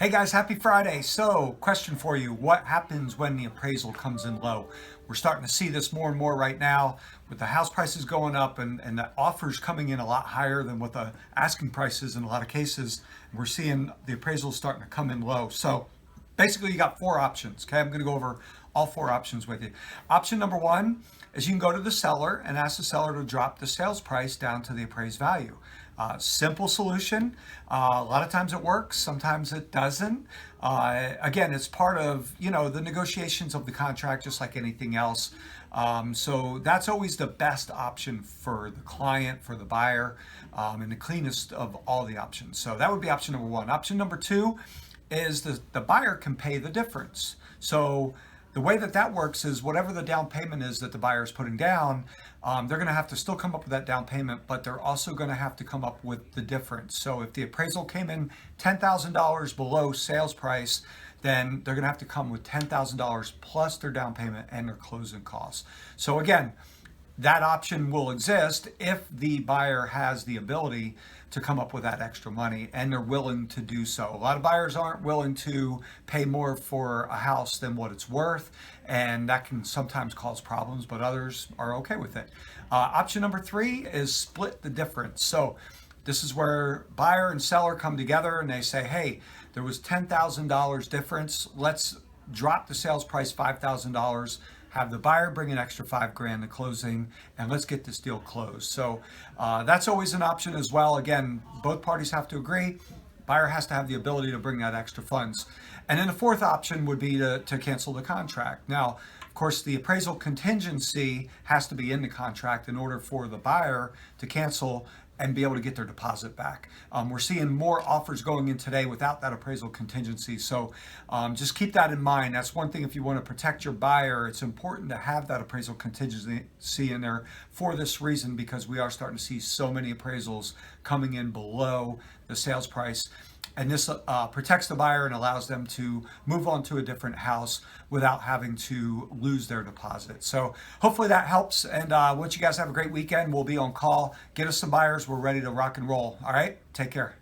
Hey guys, happy Friday. So, question for you. What happens when the appraisal comes in low? We're starting to see this more and more right now with the house prices going up and the offers coming in a lot higher than what the asking price is in a lot of cases. We're seeing the appraisals starting to come in low. So, basically, you got four options. Okay, I'm going to go over all four options with you. Option number one is you can go to the seller and ask the seller to drop the sales price down to the appraised value. Simple solution. A lot of times it works, sometimes it doesn't. Again, it's part of the negotiations of the contract, just like anything else. So that's always the best option for the client, for the buyer, and the cleanest of all the options. So that would be option number one. Option number two is the buyer can pay the difference. So the way that works is whatever the down payment is that the buyer is putting down, they're going to have to still come up with that down payment, but they're also going to have to come up with the difference. So if the appraisal came in $10,000 below sales price, then they're going to have to come with $10,000 plus their down payment and their closing costs. So again, that option will exist if the buyer has the ability to come up with that extra money and they're willing to do so. A lot of buyers aren't willing to pay more for a house than what it's worth, and that can sometimes cause problems, but others are okay with it. Option number three is split the difference. So this is where buyer and seller come together and they say, hey, there was $10,000 difference. Let's drop the sales price $5,000, have the buyer bring an extra $5,000 to closing, and let's get this deal closed. So that's always an option as well. Again, both parties have to agree. Buyer has to have the ability to bring that extra funds. And then the fourth option would be to cancel the contract. Now, of course, the appraisal contingency has to be in the contract in order for the buyer to cancel and be able to get their deposit back. We're seeing more offers going in today without that appraisal contingency. So just keep that in mind. That's one thing. If you want to protect your buyer, it's important to have that appraisal contingency in there for this reason, because we are starting to see so many appraisals coming in below the sales price. And this protects the buyer and allows them to move on to a different house without having to lose their deposit. So hopefully that helps. And once you guys have a great weekend, we'll be on call. Get us some buyers. We're ready to rock and roll. All right. Take care.